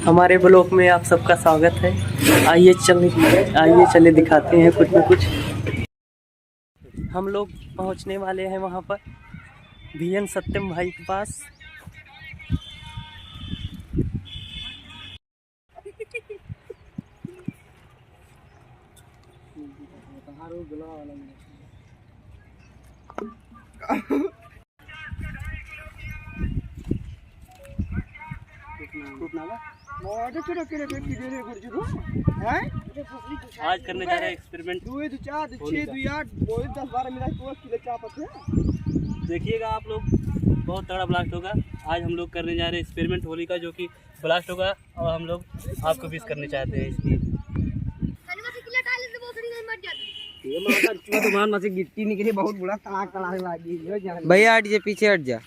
हमारे ब्लॉग में आप सबका स्वागत है। आइए चले दिखाते हैं कुछ न कुछ। हम लोग पहुंचने वाले हैं वहां पर VN सत्यम भाई के पास। आज करने जा रहे हैं एक्सपेरिमेंट। देखिएगा आप लोग, बहुत तगड़ा ब्लास्ट होगा। आज हम लोग करने जा रहे हैं एक्सपेरिमेंट होली का, जो कि ब्लास्ट होगा और हम लोग आपको विश करने चाहते हैं इसलिए। गिट्टी निकली बहुत बुरा तड़ाक लगी। भैया हट जा, पीछे हट जा।